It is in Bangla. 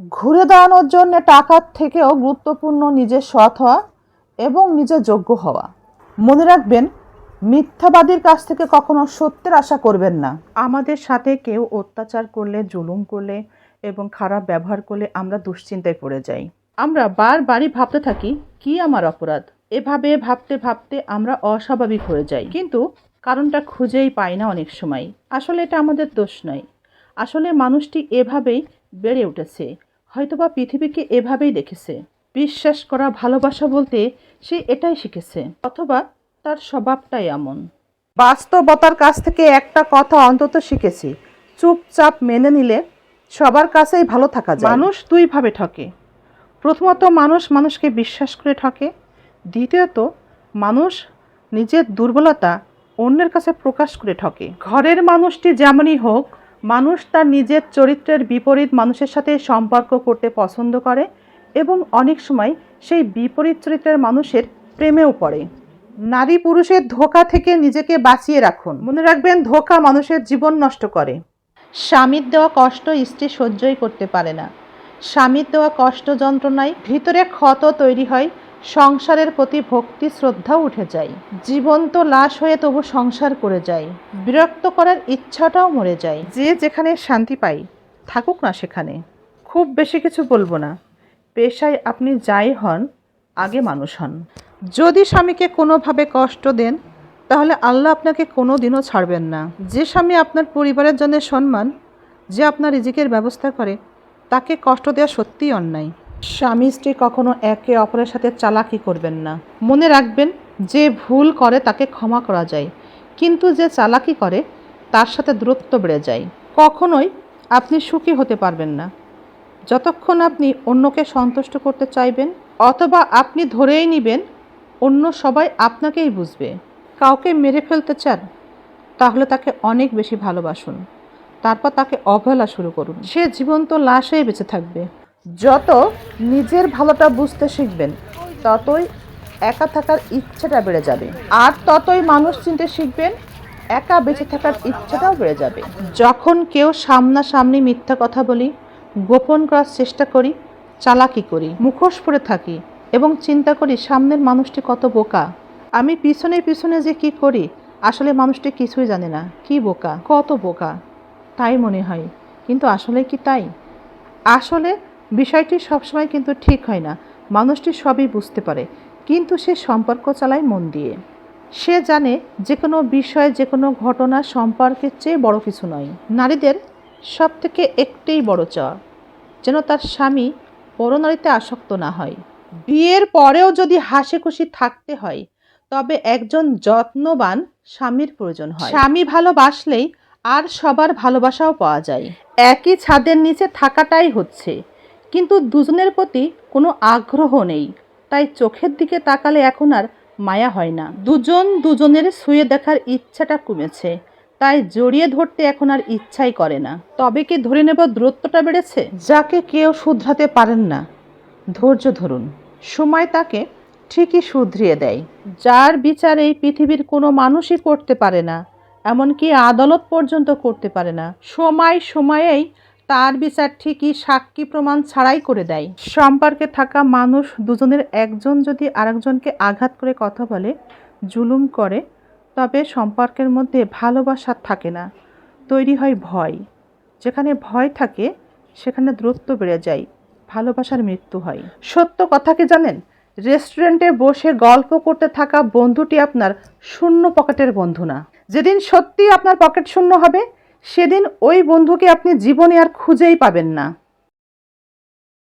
ঘুরে দাঁড়ানোর জন্য টাকার থেকেও গুরুত্বপূর্ণ নিজের সৎ হওয়া এবং নিজের যোগ্য হওয়া। মনে রাখবেন, মিথ্যাবাদীর কাছ থেকে কখনো সত্যের আশা করবেন না। আমাদের সাথে কেউ অত্যাচার করলে, জুলুম করলে এবং খারাপ ব্যবহার করলে আমরা দুশ্চিন্তায় পড়ে যাই। আমরা বারবারই ভাবতে থাকি, কি আমার অপরাধ? এভাবে ভাবতে ভাবতে আমরা অস্বাভাবিক হয়ে যাই, কিন্তু কারণটা খুঁজেই পাই না অনেক সময়। আসলে এটা আমাদের দোষ নয়। আসলে মানুষটি এভাবেই বেড়ে উঠেছে, হয়তোবা পৃথিবীকে এভাবেই দেখেছে। বিশ্বাস করা, ভালোবাসা বলতে সে এটাই শিখেছে, অথবা তার স্বভাবটাই এমন। বাস্তবতার কাছ থেকে একটা কথা অন্তত শিখেছি, চুপচাপ মেনে নিলে সবার কাছেই ভালো থাকা যায়। মানুষ দুইভাবে ঠকে। প্রথমত, মানুষ মানুষকে বিশ্বাস করে ঠকে। দ্বিতীয়ত, মানুষ নিজের দুর্বলতা অন্যের কাছে প্রকাশ করে ঠকে। ঘরের মানুষটি যেমনই হোক, মানুষ তার নিজের চরিত্রের বিপরীত মানুষের সাথে সম্পর্ক করতে পছন্দ করে এবং অনেক সময় সেই বিপরীত চরিত্রের মানুষের প্রেমেও পড়ে। নারী পুরুষের ধোঁকা থেকে নিজেকে বাঁচিয়ে রাখুন। মনে রাখবেন, ধোঁকা মানুষের জীবন নষ্ট করে। স্বামীর দেওয়া কষ্ট স্ত্রী সহ্যই করতে পারে না। স্বামীর দেওয়া কষ্ট যন্ত্রণায় ভিতরে ক্ষত তৈরি হয়, সংসারের প্রতি ভক্তি শ্রদ্ধাও উঠে যায়। জীবন্ত লাশ হয়ে তবু সংসার করে যায়, বিরক্ত করার ইচ্ছাটাও মরে যায়। যে যেখানে শান্তি পাই, থাকুক না সেখানে। খুব বেশি কিছু বলবো না, পেশায় আপনি যাই হন, আগে মানুষ হন। যদি স্বামীকে কোনোভাবে কষ্ট দেন, তাহলে আল্লাহ আপনাকে কোনো দিনও ছাড়বেন না। যে স্বামী আপনার পরিবারের জন্য সম্মান, যে আপনার রিজিকের ব্যবস্থা করে, তাকে কষ্ট দেওয়া সত্যিই অন্যায়। স্বামী স্ত্রী কখনো একে অপরের সাথে চালাকি করবেন না। মনে রাখবেন, যে ভুল করে তাকে ক্ষমা করা যায়, কিন্তু যে চালাকি করে তার সাথে দূরত্ব বেড়ে যায়। কখনোই আপনি সুখী হতে পারবেন না যতক্ষণ আপনি অন্যকে সন্তুষ্ট করতে চাইবেন, অথবা আপনি ধরেই নেবেন অন্য সবাই আপনাকেই বুঝবে। কাউকে মেরে ফেলতে চান, তাহলে তাকে অনেক বেশি ভালোবাসুন, তারপর তাকে অবহেলা শুরু করুন। সে জীবন্ত লাশ হয়ে বেঁচে থাকবে। যত নিজের ভালোটা বুঝতে শিখবেন, ততই একা থাকার ইচ্ছাটা বেড়ে যাবে, আর ততই মানুষ চিনতে শিখবেন, একা বেঁচে থাকার ইচ্ছাটাও বেড়ে যাবে। যখন কেউ সামনাসামনি মিথ্যা কথা বলি, গোপন করার চেষ্টা করি, চালাকি করি, মুখোশ পরে থাকি এবং চিন্তা করি সামনের মানুষটি কত বোকা, আমি পিছনে পিছনে যে কি করি, আসলে মানুষটি কিছুই জানে না, কি বোকা, কত বোকা, তাই মনে হয়। কিন্তু আসলে কি তাই? আসলে বিষয়টি সবসময় কিন্তু ঠিক হয় না। মানুষটি সবই বুঝতে পারে, কিন্তু সে সম্পর্ক চালায় মন দিয়ে। সে জানে যে কোনো বিষয়, যে কোনো ঘটনা সম্পর্কের চেয়ে বড় কিছু নয়। নারীদের সব থেকে একটাই বড় চাওয়া, যেন তার স্বামী পরনারীতে আসক্ত না হয়। বিয়ের পরেও যদি হাসি খুশি থাকতে হয়, তবে একজন যত্নবান স্বামীর প্রয়োজন হয়। স্বামী ভালোবাসলেই আর সবার ভালোবাসাও পাওয়া যায়। একই ছাদের নিচে থাকাটাই হচ্ছে, কিন্তু দুজনের প্রতি কোনো আগ্রহ নেই, তাই চোখের দিকে তাকালে এখন আর মায়া হয় না। দুজন দুজনের ছুঁয়ে দেখার ইচ্ছাটা কমেছে, তাই জড়িয়ে ধরতে এখন আর ইচ্ছাই করে না। তবে কি ধরে নেব দূরত্বটা বেড়েছে? যাকে কেউ শুধরাতে পারেন না, ধৈর্য ধরুন, সময় তাকে ঠিকই শুধরিয়ে দেয়। যার বিচার এই পৃথিবীর কোনো মানুষই করতে পারে না, এমনকি আদালত পর্যন্ত করতে পারে না, সময় সময়েই তার বিচার ঠিকই সাক্ষী প্রমাণ ছাড়াই করে দেয়। সম্পর্কে থাকা মানুষ দুজনের একজন যদি আরেকজনকে আঘাত করে কথা বলে, জুলুম করে, তবে সম্পর্কের মধ্যে ভালোবাসা থাকে না, তৈরি হয় ভয়। যেখানে ভয় থাকে, সেখানে দূরত্ব বেড়ে যায়, ভালোবাসার মৃত্যু হয়। সত্য কথা কি জানেন? রেস্টুরেন্টে বসে গল্প করতে থাকা বন্ধুটি আপনার শূন্য পকেটের বন্ধু না। যেদিন সত্যি আপনার পকেট শূন্য হবে, সেদিন ওই বন্ধুকে আপনি জীবনে আর খুঁজেই পাবেন না।